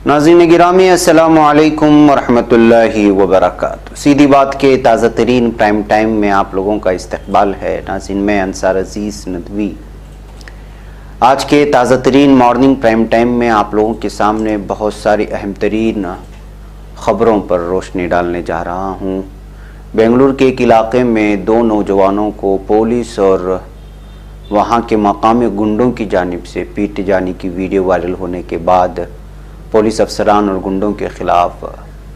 नाज़रीन गिरामी अस्सलामु अलैकुम वरहमतुल्लाहि वबरकातुहू। सीधी बात के ताज़ा तरीन प्राइम टाइम में आप लोगों का इस्तकबाल है। नाज़रीन मैं अंसार अजीज़ नदवी आज के ताज़ा तरीन मॉर्निंग प्राइम टाइम में आप लोगों के सामने बहुत सारी अहम तरीन ख़बरों पर रोशनी डालने जा रहा हूँ। बेंगलुरु के एक इलाके में दो नौजवानों को पुलिस और वहाँ के मकामी गुंडों की जानिब से पीटे जाने की वीडियो वायरल होने के बाद पुलिस अफसरान और गुंडों के ख़िलाफ़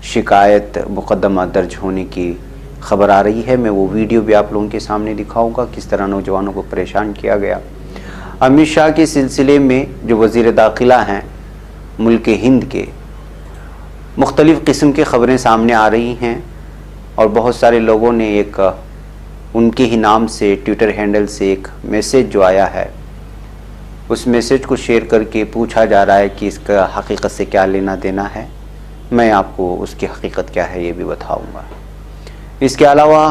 शिकायत मुकदमा दर्ज होने की खबर आ रही है। मैं वो वीडियो भी आप लोगों के सामने दिखाऊंगा किस तरह नौजवानों को परेशान किया गया। अमित शाह के सिलसिले में जो वज़ीर दाखिला हैं मुल्क हिंद के, मुख्तलिफ़ किस्म की ख़बरें सामने आ रही हैं और बहुत सारे लोगों ने एक उनके ही नाम से ट्विटर हैंडल से एक मैसेज जो आया है उस मैसेज को शेयर करके पूछा जा रहा है कि इसका हकीकत से क्या लेना देना है। मैं आपको उसकी हकीकत क्या है ये भी बताऊंगा। इसके अलावा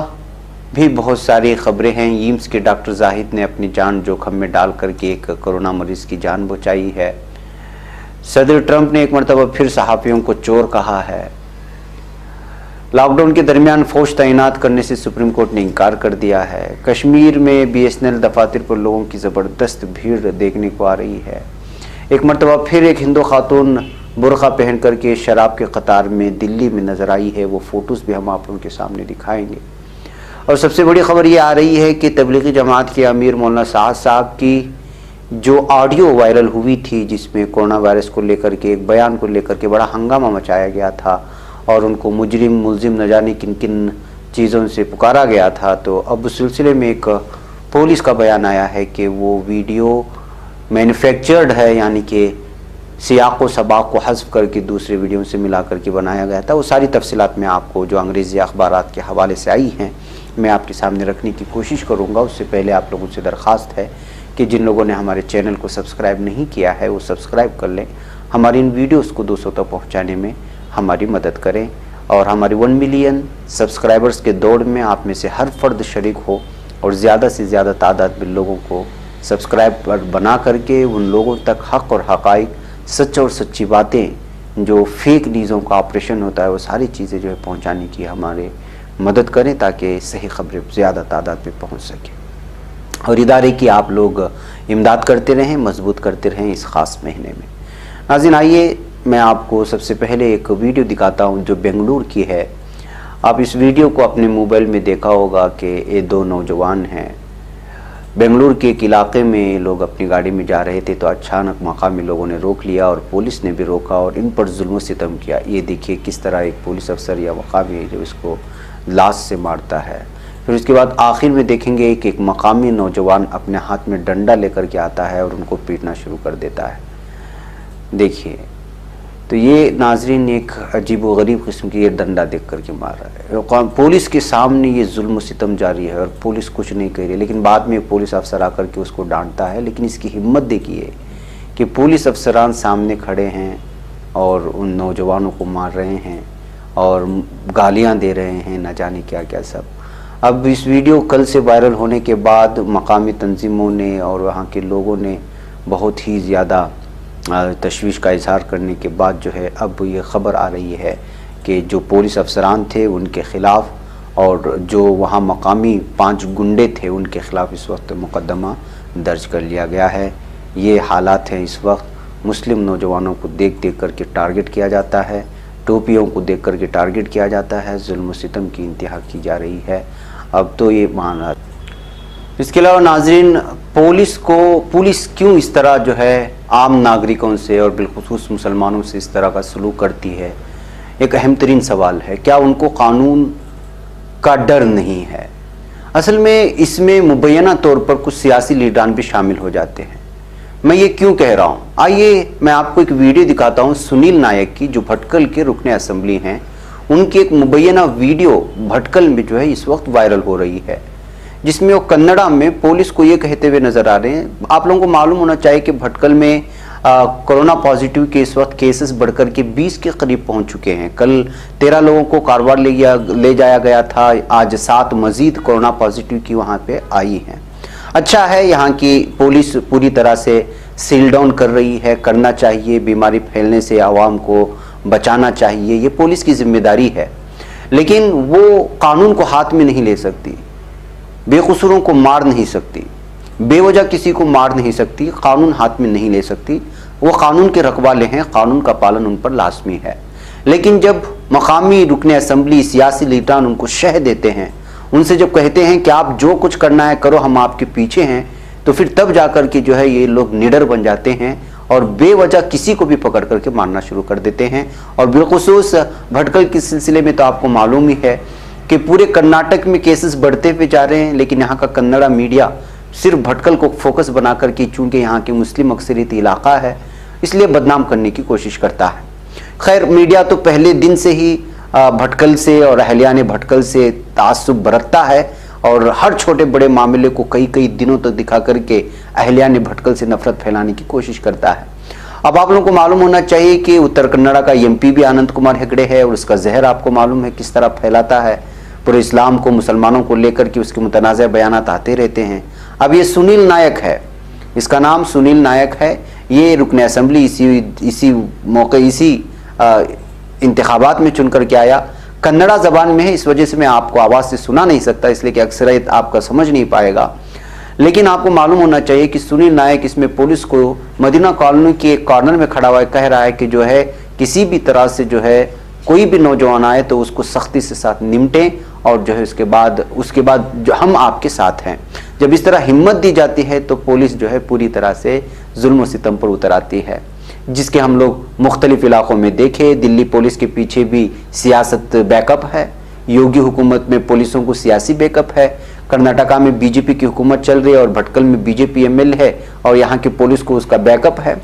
भी बहुत सारी ख़बरें हैं। एम्स के डॉक्टर जाहिद ने अपनी जान जोखिम में डाल करके एक कोरोना मरीज़ की जान बचाई है। सदर ट्रंप ने एक मरतबा फिर सहाफ़ियों को चोर कहा है। लॉकडाउन के दरमियान फ़ौज तैनात करने से सुप्रीम कोर्ट ने इनकार कर दिया है। कश्मीर में BSNL दफातर पर लोगों की ज़बरदस्त भीड़ देखने को आ रही है। एक मरतबा फिर एक हिंदू खातून बुरखा पहन करके शराब के कतार में दिल्ली में नज़र आई है। वो फ़ोटोज़ भी हम आप लोगों के सामने दिखाएंगे। और सबसे बड़ी ख़बर ये आ रही है कि तबलीगी जमात के अमीर मौलाना साद साहब की जो ऑडियो वायरल हुई थी जिसमें कोरोना वायरस को लेकर के एक बयान को लेकर के बड़ा हंगामा मचाया गया था और उनको मुजरिम मुल्जिम न जाने किन किन चीज़ों से पुकारा गया था, तो अब उस सिलसिले में एक पुलिस का बयान आया है कि वो वीडियो मैन्युफैक्चर्ड है, यानी कि सियाक़ व सबाक़ को हज़्फ़ करके दूसरे वीडियो से मिला करके बनाया गया था। वो सारी तफसीलात में आपको जो अंग्रेज़ी अखबारात के हवाले से आई हैं मैं आपके सामने रखने की कोशिश करूँगा। उससे पहले आप लोगों से दरख्वास्त है कि जिन लोगों ने हमारे चैनल को सब्सक्राइब नहीं किया है वो सब्सक्राइब कर लें। हमारी इन वीडियोज़ को 200 तक पहुँचाने में हमारी मदद करें और हमारी 1 मिलियन सब्सक्राइबर्स के दौड़ में आप में से हर फर्द शरीक हो और ज़्यादा से ज़्यादा तादाद में लोगों को सब्सक्राइबर बना करके उन लोगों तक हक़ और हक़ाइक़, सच और सच्ची बातें, जो फेक न्यूज़ों का ऑपरेशन होता है वो सारी चीज़ें जो है पहुँचाने की हमारे मदद करें ताकि सही खबरें ज़्यादा तादाद में पहुँच सकें और इदारे की आप लोग इमदाद करते रहें, मजबूत करते रहें इस ख़ास महीने में। नाज़रीन आइए मैं आपको सबसे पहले एक वीडियो दिखाता हूं जो बेंगलुरु की है। आप इस वीडियो को अपने मोबाइल में देखा होगा कि ये दो नौजवान हैं। बेंगलुरु के एक इलाके में लोग अपनी गाड़ी में जा रहे थे तो अचानक मकामी लोगों ने रोक लिया और पुलिस ने भी रोका और इन पर जुल्म सितम किया। ये देखिए किस तरह एक पुलिस अफसर या मकामी जो इसको लाश से मारता है। फिर उसके बाद आखिर में देखेंगे कि एक मकामी नौजवान अपने हाथ में डंडा लेकर के आता है और उनको पीटना शुरू कर देता है। देखिए तो ये नाजरीन एक अजीब व गरीब किस्म की ये डंडा देख करके मार रहा है। पुलिस के सामने ये जुल्म सितम जारी है और पुलिस कुछ नहीं कह रही, लेकिन बाद में पुलिस अफसर आकर के उसको डांटता है। लेकिन इसकी हिम्मत देखिए कि पुलिस अफसरान सामने खड़े हैं और उन नौजवानों को मार रहे हैं और गालियाँ दे रहे हैं, न जाने क्या क्या सब। अब इस वीडियो कल से वायरल होने के बाद मकामी तंजीमों ने और वहाँ के लोगों ने बहुत ही ज़्यादा तशवीश का इजहार करने के बाद जो है अब ये ख़बर आ रही है कि जो पुलिस अफसरान थे उनके ख़िलाफ़ और जो वहाँ मकामी 5 गुंडे थे उनके ख़िलाफ़ इस वक्त मुकदमा दर्ज कर लिया गया है। ये हालात हैं इस वक्त। मुस्लिम नौजवानों को देख देख करके टारगेट किया जाता है, टोपियों को देख करके टारगेट किया जाता है, जुल्म सितम की इंतहा की जा रही है। अब तो ये माना। इसके अलावा नाजरीन पुलिस क्यों इस तरह जो है आम नागरिकों से और बिलखुसूस मुसलमानों से इस तरह का सलूक करती है, एक अहम तरीन सवाल है। क्या उनको कानून का डर नहीं है? असल में इसमें मुबैना तौर पर कुछ सियासी लीडरान भी शामिल हो जाते हैं। मैं ये क्यों कह रहा हूँ, आइए मैं आपको एक वीडियो दिखाता हूँ सुनील नायक की, जो भटकल के रुकने असम्बली हैं। उनकी एक मुबैना वीडियो भटकल में जो है इस वक्त वायरल हो रही है जिसमें वो कन्नड़ा में पुलिस को ये कहते हुए नजर आ रहे हैं। आप लोगों को मालूम होना चाहिए कि भटकल में कोरोना पॉजिटिव के इस वक्त केसेस बढ़कर के 20 के करीब पहुंच चुके हैं। कल 13 लोगों को कारवार ले जाया गया था। आज 7 मजीद कोरोना पॉजिटिव की वहां पे आई हैं। अच्छा है यहाँ की पुलिस पूरी तरह से सील डाउन कर रही है, करना चाहिए, बीमारी फैलने से आवाम को बचाना चाहिए, ये पुलिस की जिम्मेदारी है। लेकिन वो कानून को हाथ में नहीं ले सकती, बेकसूरों को मार नहीं सकती, बेवजह किसी को मार नहीं सकती, कानून हाथ में नहीं ले सकती। वो कानून के रखवाले हैं, कानून का पालन उन पर लाजमी है। लेकिन जब मकामी रुकने असम्बली सियासी लीडरान उनको शह देते हैं, उनसे जब कहते हैं कि आप जो कुछ करना है करो, हम आपके पीछे हैं, तो फिर तब जाकर के जो है ये लोग निडर बन जाते हैं और बेवजह किसी को भी पकड़ करके मारना शुरू कर देते हैं। और बिलखुसूस भटकल के सिलसिले में तो आपको मालूम ही है कि पूरे कर्नाटक में केसेस बढ़ते हुए जा रहे हैं, लेकिन यहाँ का कन्नड़ा मीडिया सिर्फ भटकल को फोकस बना करके, चूंकि यहाँ के मुस्लिम अक्सरियती इलाका है, इसलिए बदनाम करने की कोशिश करता है। खैर, मीडिया तो पहले दिन से ही भटकल से और अहलियाने भटकल से तासुब बरतता है और हर छोटे बड़े मामले को कई कई दिनों तक दिखा करके अहलियाने भटकल से नफरत फैलाने की कोशिश करता है। अब आप लोगों को मालूम होना चाहिए कि उत्तर कन्नड़ा का एमपी भी आनंद कुमार हेगड़े है और उसका जहर आपको मालूम है किस तरह फैलाता है। पूरे इस्लाम को, मुसलमानों को लेकर के उसके मुतनाज़ बयानात आते रहते हैं। अब ये सुनील नायक है, इसका नाम सुनील नायक है, ये रुकने असम्बली इसी मौके इसी इंतखाबात में चुन करके आया। कन्नड़ा ज़बान में है, इस वजह से मैं आपको आवाज़ से सुना नहीं सकता, इसलिए कि अक्सरियत आपका समझ नहीं पाएगा। लेकिन आपको मालूम होना चाहिए कि सुनील नायक इसमें पुलिस को मदीना कॉलोनी के एक कॉर्नर में खड़ा हुआ कह रहा है कि जो है किसी भी तरह से जो है कोई भी नौजवान आए तो उसको सख्ती से साथ निमटें और जो है उसके बाद जो हम आपके साथ हैं। जब इस तरह हिम्मत दी जाती है तो पुलिस जो है पूरी तरह से जुल्म सितम पर उतर आती है, जिसके हम लोग मुख्तलिफ इलाकों में देखे। दिल्ली पुलिस के पीछे भी सियासत बैकअप है, योगी हुकूमत में पुलिसों को सियासी बैकअप है, कर्नाटका में बीजेपी की हुकूमत चल रही है और भटकल में बीजेपी एमएल है और यहाँ की पुलिस को उसका बैकअप है।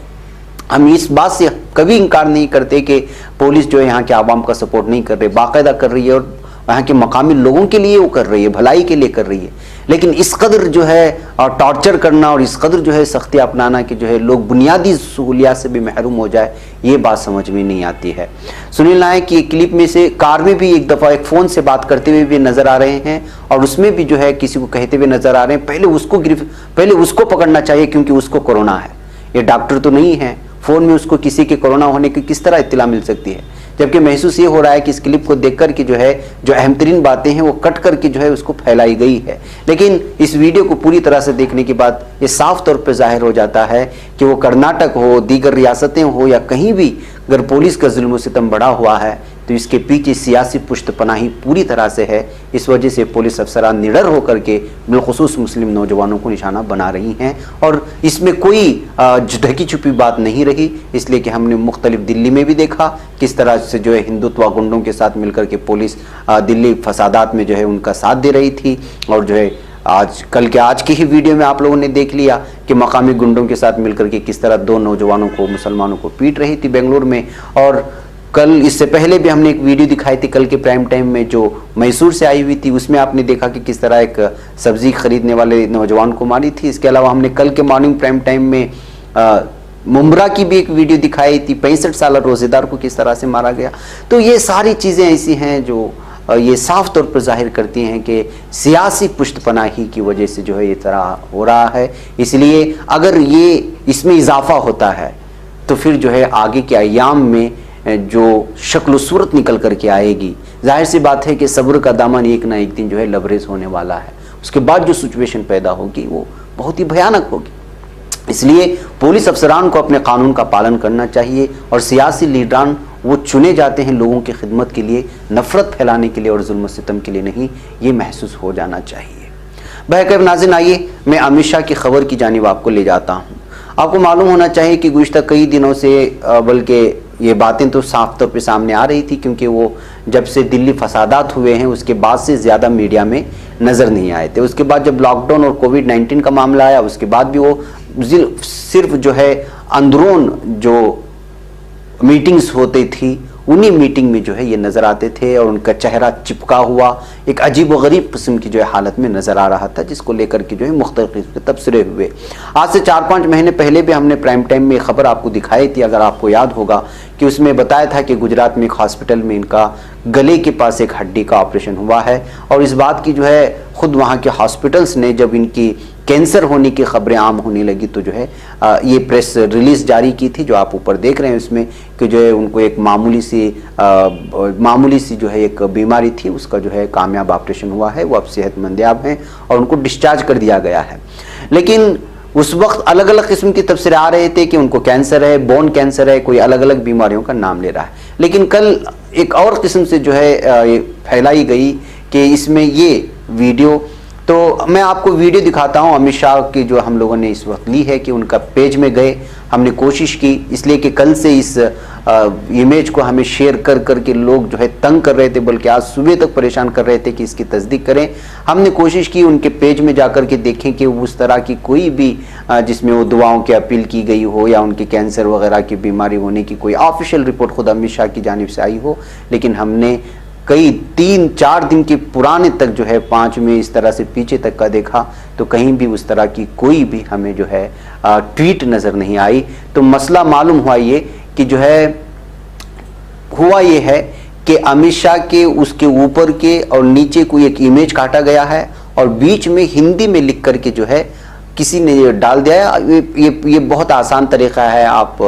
हम इस बात से कभी इनकार नहीं करते कि पुलिस जो है यहाँ के आवाम का सपोर्ट नहीं कर रही, बाकायदा कर रही है और वहाँ के मकामी लोगों के लिए वो कर रही है, भलाई के लिए कर रही है। लेकिन इस कदर जो है टॉर्चर करना और इस कदर जो है सख्ती अपनाना कि जो है लोग बुनियादी सहूलियात से भी महरूम हो जाए, ये बात समझ में नहीं आती है। सुनील नायक की क्लिप में से कार में भी एक दफ़ा एक फ़ोन से बात करते हुए भी नज़र आ रहे हैं और उसमें भी जो है किसी को कहते हुए नज़र आ रहे हैं पहले उसको पकड़ना चाहिए क्योंकि उसको कोरोना है। ये डॉक्टर तो नहीं है, फ़ोन में उसको किसी के कोरोना होने की किस तरह इत्तला मिल सकती है। जबकि महसूस ये हो रहा है कि इस क्लिप को देखकर कि जो है जो अहम तरीन बातें हैं वो कट करके जो है उसको फैलाई गई है। लेकिन इस वीडियो को पूरी तरह से देखने के बाद ये साफ तौर पर जाहिर हो जाता है कि वो कर्नाटक हो, दीगर रियासतें हो या कहीं भी अगर पुलिस का जुल्म सितम बढ़ा हुआ है तो इसके पीछे सियासी पुश्तपनाही पूरी तरह से है। इस वजह से पुलिस अफसरान निडर होकर के बिलखुसूस मुस्लिम नौजवानों को निशाना बना रही हैं और इसमें कोई ढकी छुपी बात नहीं रही। इसलिए कि हमने मुख्तलिफ दिल्ली में भी देखा किस तरह से जो है हिंदुत्व गुंडों के साथ मिलकर के पुलिस दिल्ली फसादात में जो है उनका साथ दे रही थी और जो है आज की ही वीडियो में आप लोगों ने देख लिया कि मकामी गुंडों के साथ मिलकर के किस तरह दो नौजवानों को, मुसलमानों को पीट रही थी बेंगलुरु में। और कल इससे पहले भी हमने एक वीडियो दिखाई थी कल के प्राइम टाइम में जो मैसूर से आई हुई थी, उसमें आपने देखा कि किस तरह एक सब्जी खरीदने वाले नौजवान को मारी थी। इसके अलावा हमने कल के मॉर्निंग प्राइम टाइम में मुमरा की भी एक वीडियो दिखाई थी, 65 साल रोजेदार को किस तरह से मारा गया। तो ये सारी चीज़ें ऐसी हैं जो ये साफ तौर पर जाहिर करती हैं कि सियासी पुश्तपनाही की वजह से जो है ये तरह हो रहा है। इसलिए अगर ये इसमें इजाफा होता है तो फिर जो है आगे के अयाम में जो शक्ल सूरत निकल करके आएगी, जाहिर सी बात है कि सब्र का दामन एक ना एक दिन जो है लबरेज होने वाला है। उसके बाद जो सिचुएशन पैदा होगी वो बहुत ही भयानक होगी। इसलिए पुलिस अफसरान को अपने कानून का पालन करना चाहिए और सियासी लीडरान वो चुने जाते हैं लोगों की खिदमत के लिए, नफरत फैलाने के लिए और जुल्म सितम के लिए नहीं, ये महसूस हो जाना चाहिए। बहरकैफ नाज़रीन, आइए मैं अमित शाह की खबर की जानिब आपको ले जाता हूँ। आपको मालूम होना चाहिए कि गुज़िश्ता कई दिनों से बल्कि ये बातें तो साफ तौर पे सामने आ रही थी क्योंकि वो जब से दिल्ली फसादात हुए हैं उसके बाद से ज़्यादा मीडिया में नज़र नहीं आए थे। उसके बाद जब लॉकडाउन और कोविड-19 का मामला आया उसके बाद भी वो सिर्फ जो है अंदरून जो मीटिंग्स होती थी उन्हीं मीटिंग में जो है ये नज़र आते थे और उनका चेहरा चिपका हुआ एक अजीब व गरीब किस्म की जो है हालत में नज़र आ रहा था, जिसको लेकर के जो है मुख्तलिफ किस्म के तबसरे हुए। आज से 4-5 महीने पहले भी हमने प्राइम टाइम में खबर आपको दिखाई थी, अगर आपको याद होगा, कि उसमें बताया था कि गुजरात में एक हॉस्पिटल में इनका गले के पास एक हड्डी का ऑपरेशन हुआ है और इस बात की जो है ख़ुद वहाँ के हॉस्पिटल्स ने जब इनकी कैंसर होने की खबरें आम होने लगी तो जो है ये प्रेस रिलीज जारी की थी जो आप ऊपर देख रहे हैं उसमें, कि जो है उनको एक मामूली सी जो है एक बीमारी थी, उसका जो है कामयाब ऑपरेशन हुआ है, वो अब सेहतमंद हैं और उनको डिस्चार्ज कर दिया गया है। लेकिन उस वक्त अलग अलग किस्म की तफसीरें आ रहे थे कि उनको कैंसर है, बोन कैंसर है, कोई अलग अलग बीमारियों का नाम ले रहा है। लेकिन कल एक और किस्म से जो है फैलाई गई कि इसमें ये वीडियो, तो मैं आपको वीडियो दिखाता हूं अमित शाह की जो हम लोगों ने इस वक्त ली है, कि उनका पेज में गए, हमने कोशिश की, इसलिए कि कल से इस इमेज को हमें शेयर कर करके लोग जो है तंग कर रहे थे, बल्कि आज सुबह तक परेशान कर रहे थे कि इसकी तस्दीक करें। हमने कोशिश की उनके पेज में जाकर के देखें कि उस तरह की कोई भी जिसमें वो दुआओं की अपील की गई हो या उनके कैंसर वगैरह की बीमारी होने की कोई ऑफिशियल रिपोर्ट खुद अमित शाह की जानिब से आई हो। लेकिन हमने कई 3-4 दिन के पुराने तक जो है 5 में इस तरह से पीछे तक का देखा तो कहीं भी उस तरह की कोई भी हमें जो है ट्वीट नज़र नहीं आई। तो मसला मालूम हुआ ये कि जो है हुआ ये है कि अमित शाह के उसके ऊपर के और नीचे कोई एक इमेज काटा गया है और बीच में हिंदी में लिख करके जो है किसी ने ये डाल दिया है। ये बहुत आसान तरीका है, आप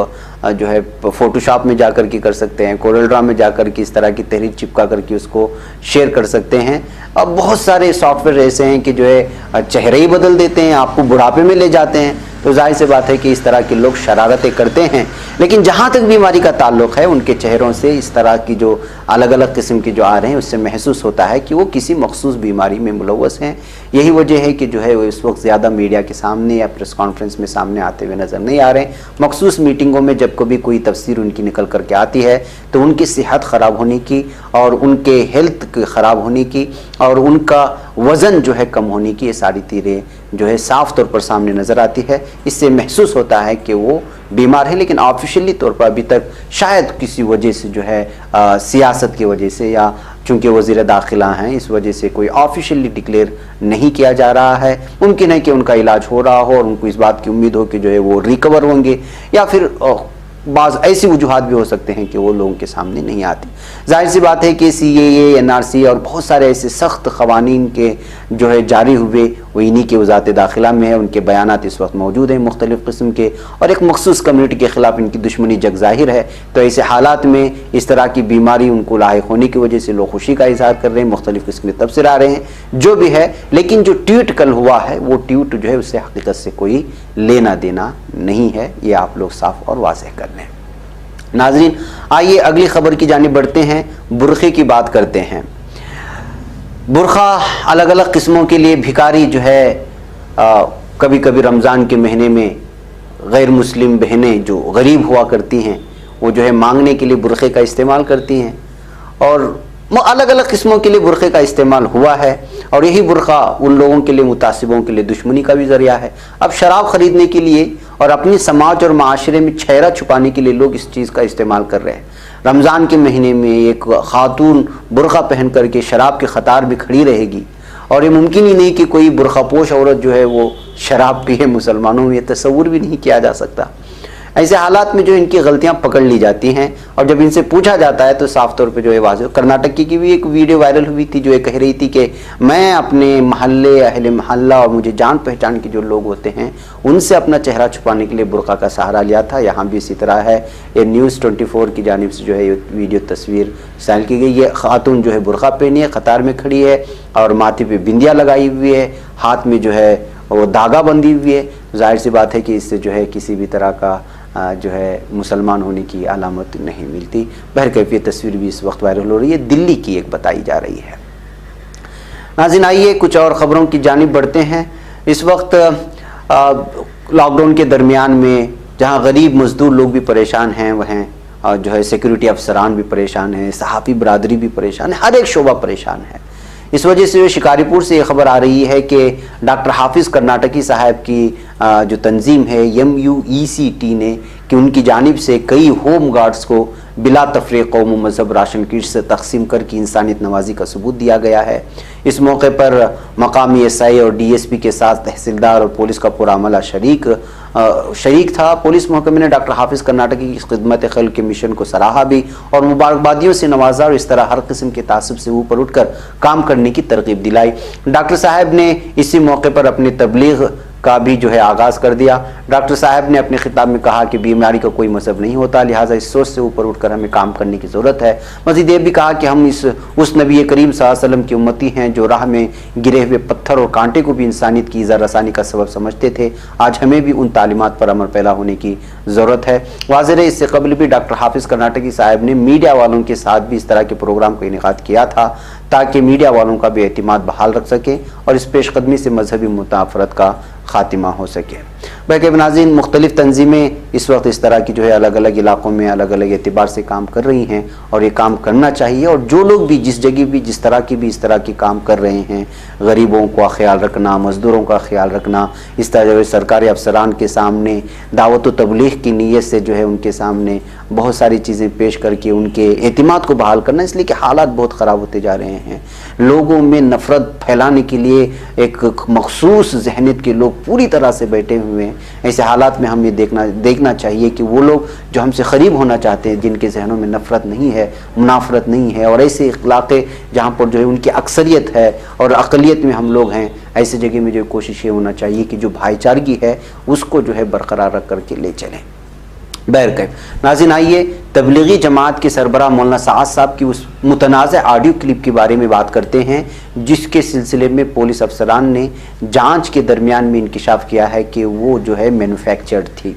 जो है फोटोशॉप में जाकर के कर सकते हैं, कोरल ड्रा में जाकर के इस तरह की तहरीर चिपका करके उसको शेयर कर सकते हैं। अब बहुत सारे सॉफ्टवेयर ऐसे हैं कि जो है चेहरे ही बदल देते हैं, आपको बुढ़ापे में ले जाते हैं। तो जाहिर सी बात है कि इस तरह के लोग शरारतें करते हैं। लेकिन जहाँ तक बीमारी का ताल्लुक है, उनके चेहरों से इस तरह की जो अलग अलग किस्म की जो आ रहे हैं उससे महसूस होता है कि वो किसी मखसूस बीमारी में मुलव्वस हैं। यही वजह है कि जो है वो इस वक्त ज़्यादा मीडिया के सामने या प्रेस कॉन्फ्रेंस में सामने आते हुए नज़र नहीं आ रहे हैं। मखसूस मीटिंगों में जब कभी कोई तफसीर उनकी निकल करके आती है तो उनकी सेहत ख़राब होने की और उनके हेल्थ ख़राब होने की और उनका वज़न जो है कम होने की, ये सारी चीज़ें जो है साफ़ तौर पर सामने नज़र आती है। इससे महसूस होता है कि वो बीमार है। लेकिन ऑफिशियली तौर पर अभी तक शायद किसी वजह से जो है सियासत की वजह से या चूँकि वज़ीर दाखिला हैं इस वजह से कोई ऑफिशियली डिक्लेयर नहीं किया जा रहा है। मुमकिन है कि उनका इलाज हो रहा हो और उनको इस बात की उम्मीद हो कि जो है वो रिकवर होंगे, या फिर बाज़ ऐसी वजूहात भी हो सकते हैं कि वो लोगों के सामने नहीं आती। जाहिर सी बात है कि CAA, NRC और बहुत सारे ऐसे सख्त क़वानीन के जो है जारी हुए वो इन्हीं के वज़ारत दाखिला में है। उनके बयानात इस वक्त मौजूद हैं मुख्तलिफ़ किस्म के, और एक मखसूस कम्यूनिटी के ख़िलाफ़ इनकी दुश्मनी जग ज़ाहिर है। तो ऐसे हालात में इस तरह की बीमारी उनको लाहिक होने की वजह से लोग खुशी का इज़हार कर रहे हैं, मुख्तलिफ़ किस्म के तबसरे आ रहे हैं, जो भी है। लेकिन जो ट्वीट कल हुआ है वो ट्वीट जो है उससे हकीकत से कोई लेना देना नहीं है, ये आप लोग साफ़ और वाज़ेह कर लें। नाज़रीन, आइए अगली खबर की जानिब बढ़ते हैं, बुरखे की बात करते हैं। बुरखा अलग अलग किस्मों के लिए भिखारी जो है कभी कभी रमज़ान के महीने में गैर मुस्लिम बहनें जो गरीब हुआ करती हैं वो जो है मांगने के लिए बुरखे का इस्तेमाल करती हैं, और अलग अलग किस्मों के लिए बुरखे का इस्तेमाल हुआ है। और यही बुरखा उन लोगों के लिए, मुतासिबों के लिए दुश्मनी का भी ज़रिया है। अब शराब ख़रीदने के लिए और अपनी समाज और माशरे में चेहरा छुपाने के लिए लोग इस चीज़ का इस्तेमाल कर रहे हैं। रमज़ान के महीने में एक खातून बुरखा पहन करके शराब की क़तार में खड़ी रहेगी, और ये मुमकिन ही नहीं कि कोई बुरखापोश औरत जो है वो शराब पिए। मुसलमानों में ये तस्वुर भी नहीं किया जा सकता। ऐसे हालात में जो इनकी गलतियां पकड़ ली जाती हैं और जब इनसे पूछा जाता है तो साफ तौर पे जो है वाज़ेह। कर्नाटक की भी एक वीडियो वायरल हुई थी जो ये कह रही थी कि मैं अपने महल्ले, अहले महल्ला और मुझे जान पहचान के जो लोग होते हैं उनसे अपना चेहरा छुपाने के लिए बुरका का सहारा लिया था। यहाँ भी इसी तरह है। ये न्यूज़ 24 की जानिब से जो है ये वीडियो तस्वीर शामिल की गई। ये खातून जो है बुरका पहनी है, कतार में खड़ी है और माथे पे बिंदिया लगाई हुई है, हाथ में जो है वो धागा बंधी हुई है। जाहिर सी बात है कि इससे जो है किसी भी तरह का जो है मुसलमान होने की अलामत नहीं मिलती। बहरकैफ़ तस्वीर भी इस वक्त वायरल हो रही है, दिल्ली की एक बताई जा रही है। नाज़रीन, आइए कुछ और ख़बरों की जानिब बढ़ते हैं। इस वक्त लॉकडाउन के दरमियान में जहां गरीब मज़दूर लोग भी परेशान हैं, वहीं जो है सिक्योरिटी अफसरान भी परेशान हैं, सहाफ़ी बरादरी भी परेशान है, हर एक शोबा परेशान है। इस वजह से शिकारीपुर से ये खबर आ रही है कि डॉक्टर हाफिज़ कर्नाटकी साहब की जो तंजीम है MUECT ने कि उनकी जानिब से कई होम गार्ड्स को बिला तफरीक़ कौम व मज़हब राशन किट से तकसीम करके इंसानियत नवाजी का सबूत दिया गया है। इस मौके पर मकामी SI और DSP के साथ तहसीलदार और पुलिस का पूरा अमला शरीक था। पुलिस महकमे ने डॉक्टर हाफिज़ कर्नाटकी की खिदमत खल्क़ के मिशन को सराहा भी और मुबारकबादियों से नवाजा और इस तरह हर किस्म के तासुब से ऊपर उठकर काम करने की तरगीब दिलाई। डॉक्टर साहब ने इसी मौके पर अपने तबलीग का भी जो है आगाज़ कर दिया। डॉक्टर साहब ने अपने खिताब में कहा कि बीमारी का कोई मजहब नहीं होता, लिहाजा इस सोच से ऊपर उठकर हमें काम करने की ज़रूरत है। मज़ीद ये भी कहा कि हम उस नबी करीम सल्लल्लाहु अलैहि वसल्लम की उम्मती हैं जो राह में गिरे हुए पत्थर और कांटे को भी इंसानियत की इज़्ज़त रसानी का सबब समझते थे। आज हमें भी उन तालीमात पर अमल पैदा होने की ज़रूरत है। वाज़ेह है, इससे कबल भी डॉक्टर हाफिज़ कर्नाटकी साहब ने मीडिया वालों के साथ भी इस तरह के प्रोग्राम का इनेकाद किया था ताकि मीडिया वालों का भी एतमाद बहाल रख सके और इस पेशकदमी से मजहबी मुताफरत का खात्मा हो सके। बल्कि नाज़रीन, मुख्तलिफ तंजीमें इस वक्त इस तरह की जो है अलग अलग इलाकों में अलग अलग एतबार से काम कर रही हैं और ये काम करना चाहिए। और जो लोग भी जिस जगह भी जिस तरह की भी इस तरह की काम कर रहे हैं, गरीबों का ख्याल रखना, मज़दूरों का ख्याल रखना, इस तरह जो है सरकारी अफसरान के सामने दावत व तबलीग की नीयत से जो है उनके सामने बहुत सारी चीज़ें पेश करके उनके एतमाद को बहाल करना, इसलिए कि हालात बहुत ख़राब होते जा रहे हैं। लोगों में नफ़रत फैलाने के लिए एक मखसूस जहनीत के लोग पूरी तरह से बैठे हुए हैं। ऐसे हालात में हम ये देखना चाहिए कि वो लोग जो हमसे करीब होना चाहते हैं, जिनके जहनों में नफ़रत नहीं है, मुनाफरत नहीं है और ऐसे इलाक़े जहाँ पर जो है उनकी अक्सरियत है और अक़लियत में हम लोग हैं, ऐसे जगह में जो कोशिश ये होना चाहिए कि जो भाईचारगी है उसको जो है बरकरार रख करके ले चलें। बहरकैफ नाज़रीन, आइए तबलीगी जमात के सरबराह मौलाना साद साहब की उस मुतनाज़ ऑडियो क्लिप के बारे में बात करते हैं जिसके सिलसिले में पुलिस अफसरान ने जांच के दरमियान में इंकिशाफ किया है कि वो जो है मैन्युफैक्चर्ड थी।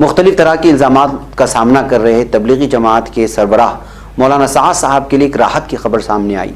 मुख्तलिफ तरह के इल्ज़ामात का सामना कर रहे तबलीगी जमात के सरबराह मौलाना साद साहब के लिए एक राहत की खबर सामने आई।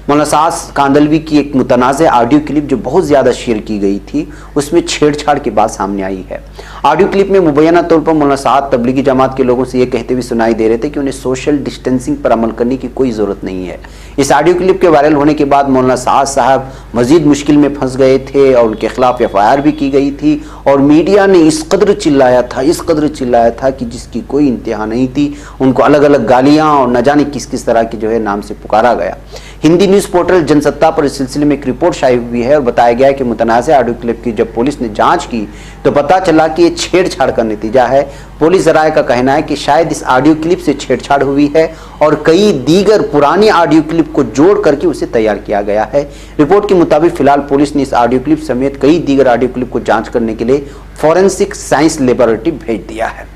मौलाना साद कांदलवी की एक मुतनाज़ ऑडियो क्लिप जो बहुत ज़्यादा शेयर की गई थी, उसमें छेड़छाड़ की बात सामने आई है। ऑडियो क्लिप में मुबैना तौर पर मौलाना साद तबलीगी जमात के लोगों से ये कहते हुए सुनाई दे रहे थे कि उन्हें सोशल डिस्टेंसिंग पर अमल करने की कोई ज़रूरत नहीं है। इस ऑडियो क्लिप के वायरल होने के बाद मौलाना साद साहब मज़ीद मुश्किल में फंस गए थे और उनके खिलाफ FIR भी की गई थी और मीडिया ने इस कदर चिल्लाया था कि जिसकी कोई इंतहा नहीं थी। उनको अलग अलग गालियाँ और न जाने किस किस तरह के जो है नाम से पुकारा गया। हिंदी न्यूज़ पोर्टल जनसत्ता पर इस सिलसिले में एक रिपोर्ट शाये हुई है और बताया गया है कि मुतनाज़ ऑडियो क्लिप की जब पुलिस ने जांच की तो पता चला कि ये छेड़छाड़ का नतीजा है। पुलिस ज़राए का कहना है कि शायद इस ऑडियो क्लिप से छेड़छाड़ हुई है और कई दीगर पुरानी ऑडियो क्लिप को जोड़ करके उसे तैयार किया गया है। रिपोर्ट के मुताबिक फिलहाल पुलिस ने इस ऑडियो क्लिप समेत कई दीगर ऑडियो क्लिप को जाँच करने के लिए फॉरेंसिक साइंस लेबोरेटरी भेज दिया है।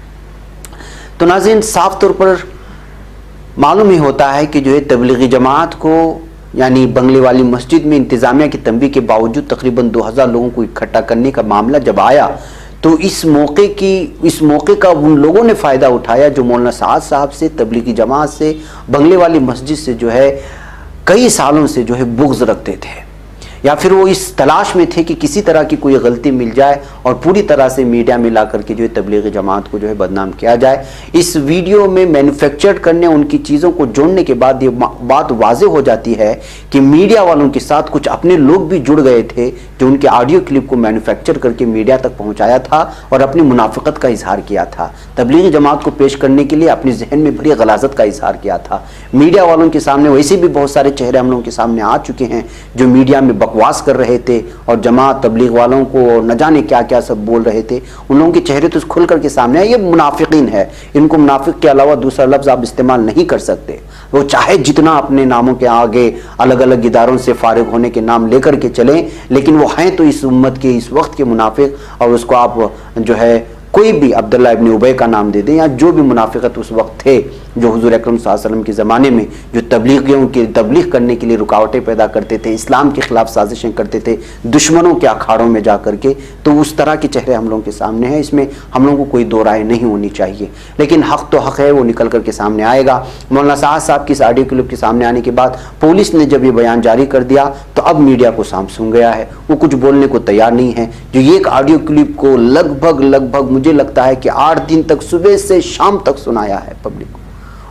तो नाज़रीन, साफ तौर पर मालूम ही होता है कि जो है तबलीगी जमात को यानी बंगले वाली मस्जिद में इंतज़ामिया की तंबीह के बावजूद तकरीबन 2000 लोगों को इकट्ठा करने का मामला जब आया तो इस मौके का उन लोगों ने फ़ायदा उठाया जो मौलाना साद साहब से, तबलीगी जमात से, बंगले वाली मस्जिद से जो है कई सालों से जो है बुग़्ज़ रखते थे या फिर वो इस तलाश में थे कि किसी तरह की कोई गलती मिल जाए और पूरी तरह से मीडिया में ला करके जो है तबलीगी जमात को जो है बदनाम किया जाए। इस वीडियो में मैन्युफैक्चर करने उनकी चीज़ों को जोड़ने के बाद ये बात वाज़ेह हो जाती है कि मीडिया वालों के साथ कुछ अपने लोग भी जुड़ गए थे जो उनके ऑडियो क्लिप को मैन्युफैक्चर करके मीडिया तक पहुँचाया था और अपनी मुनाफिकत का इजहार किया था। तबलीगी जमात को पेश करने के लिए अपने जहन में भरी गलाजत का इजहार किया था। मीडिया वालों के सामने वैसे भी बहुत सारे चेहरे हम लोगों के सामने आ चुके हैं जो मीडिया में बकवास कर रहे थे और जमात तबलीग वालों को न जाने क्या क्या सब बोल रहे थे। उन लोगों के चेहरे तो खुल करके सामने आए। ये मुनाफिकीन है, इनको मुनाफिक के अलावा दूसरा लफ्ज़ आप इस्तेमाल नहीं कर सकते। वो चाहे जितना अपने नामों के आगे अलग अलग इदारों से फारिग होने के नाम लेकर के चलें, लेकिन वो हैं तो इस उम्मत के इस वक्त के मुनाफिक। और उसको आप जो है कोई भी अब्दुल्ला इब्न उबय का नाम दे दें या जो भी मुनाफिकत उस वक्त थे जो हुजूर अकरम सल्लल्लाहु अलैहि वसल्लम के ज़माने में जो तबलीगियों की तबलीग करने के लिए रुकावटें पैदा करते थे, इस्लाम के ख़िलाफ़ साजिशें करते थे दुश्मनों के अखाड़ों में जा कर के, तो उस तरह के चेहरे हम लोगों के सामने हैं। इसमें हम लोगों को कोई दो राय नहीं होनी चाहिए, लेकिन हक़ तो हक़ है, वो निकल कर के सामने आएगा। मौलाना साद साहब की इस ऑडियो क्लिप के सामने आने के बाद पुलिस ने जब ये बयान जारी कर दिया तो अब मीडिया को सांप सूंघ गया है, वो कुछ बोलने को तैयार नहीं है। जो ये एक ऑडियो क्लिप को लगभग मुझे लगता है कि 8 दिन तक सुबह से शाम तक सुनाया है पब्लिक को,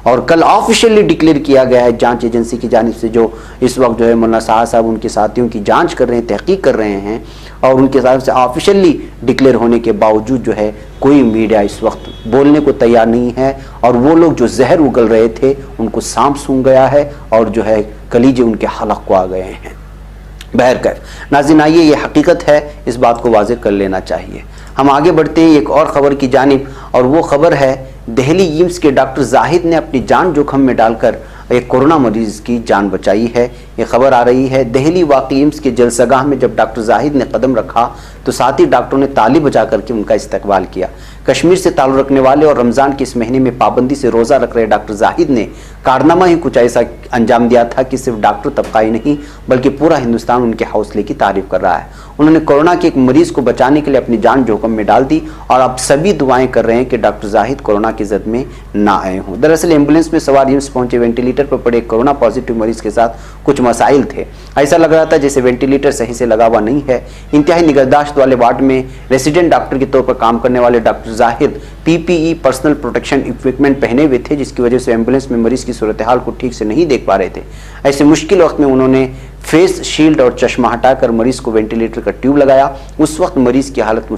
और कल ऑफिशियली डिक्लेयर किया गया है जांच एजेंसी की जानिब से जो इस वक्त जो है मौलाना साहब उनके साथियों की जांच कर रहे हैं, तहकीक कर रहे हैं, और उनके साथ से ऑफिशियली डिक्लेयर होने के बावजूद जो है कोई मीडिया इस वक्त बोलने को तैयार नहीं है। और वो लोग जो जहर उगल रहे थे उनको सांप सूंघ गया है और जो है कलीजे उनके हलक को आ गए हैं। बहरकैफ नाज़रीन, आइए ये हकीकत है, इस बात को वाज़ेह कर लेना चाहिए। हम आगे बढ़ते हैं एक और ख़बर की जानिब, और वो ख़बर है दिल्ली एम्स के डॉक्टर जाहिद ने अपनी जान जोखम में डालकर एक कोरोना मरीज की जान बचाई है। ये खबर आ रही है दिल्ली वाक़ई एम्स के जलसगाह में जब डॉक्टर जाहिद ने कदम रखा तो साथ ही डॉक्टरों ने ताली बजा करके उनका इस्तकबाल किया। कश्मीर से ताल्लुक़ रखने वाले और रमज़ान के इस महीने में पाबंदी से रोज़ा रख रहे डॉक्टर जाहिद ने कारनामा ही कुछ ऐसा अंजाम दिया था कि सिर्फ डॉक्टर तबका ही नहीं बल्कि पूरा हिंदुस्तान उनके हौसले की तारीफ कर रहा है। उन्होंने कोरोना के एक मरीज को बचाने के लिए अपनी जान जोखिम में डाल दी और अब सभी दुआएं कर रहे हैं कि डॉक्टर जाहिद कोरोना की जद में ना आए हों। दरअसल एम्बुलेंस में सवार एम्स पहुंचे वेंटिलेटर पर पड़े कोरोना पॉजिटिव मरीज के साथ कुछ मसाइल थे। ऐसा लग रहा था जैसे वेंटिलेटर सही से लगा हुआ नहीं है। इंतहाई निगहदाश्त वाले वार्ड में रेसिडेंट डॉक्टर के तौर पर काम करने वाले doctor Zahid PPE personal protection equipment पहने हुए थे, जिसकी वजह से एम्बुलेंस में मरीज की सूरत हाल को ठीक से नहीं देख पा रहे थे। ऐसे मुश्किल वक्त में उन्होंने फेस शील्ड और चश्मा हटाकर मरीज को वेंटिलेटर का ट्यूब लगाया। उस वक्त मरीज की हालत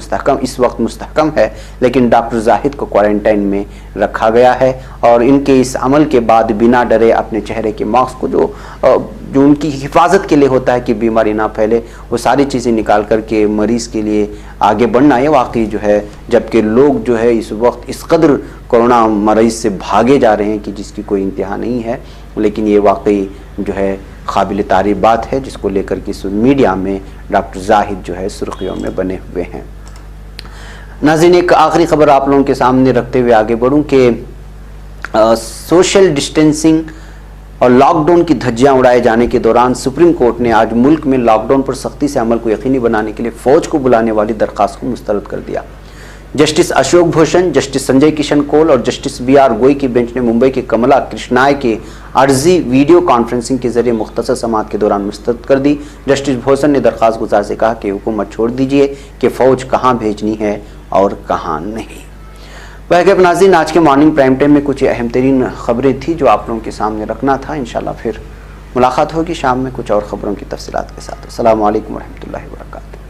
इस वक्त मुस्तहकम है, लेकिन डॉक्टर जाहिद को क्वारंटाइन में रखा गया है और इनके इस अमल के बाद बिना डरे अपने चेहरे के मास्क को जो उनकी हिफाजत के लिए होता है कि बीमारी ना फैले, वो सारी चीज़ें निकाल करके मरीज़ के लिए आगे बढ़ना है वाकई जो है। जबकि लोग जो है इस वक्त इस कदर कोरोना मरीज़ से भागे जा रहे हैं कि जिसकी कोई इंतहा नहीं है, लेकिन ये वाकई जो है काबिल तारीफ बात है, जिसको लेकर के मीडिया में डॉक्टर जाहिद जो है सुर्खियों में बने हुए हैं। नाज़रीन, एक आखिरी खबर आप लोगों के सामने रखते हुए आगे बढ़ूं कि सोशल डिस्टेंसिंग और लॉकडाउन की धज्जियां उड़ाए जाने के दौरान सुप्रीम कोर्ट ने आज मुल्क में लॉकडाउन पर सख्ती से अमल को यकीनी बनाने के लिए फौज को बुलाने वाली दरख्वास्त को मुस्तरद कर दिया। जस्टिस अशोक भूषण, जस्टिस संजय किशन कौल और जस्टिस बीआर गोई की बेंच ने मुंबई के कमला कृष्णाय के अर्जी वीडियो कॉन्फ्रेंसिंग के जरिए मुख्तसर समाअत के दौरान मुस्तरद कर दी। जस्टिस भूषण ने दरख्वास्त गुजार से कहा कि हुकूमत छोड़ दीजिए कि फौज कहाँ भेजनी है और कहाँ नहीं। वह नाज़रीन, आज के मॉर्निंग प्राइम टाइम में कुछ अहम तरीन खबरें थी जो आप लोगों के सामने रखना था। इंशाल्लाह फिर मुलाकात होगी शाम में कुछ और खबरों की तफसीलात के साथ। अस्सलामु अलैकुम वरहमतुल्लाहि वबरकातुहू।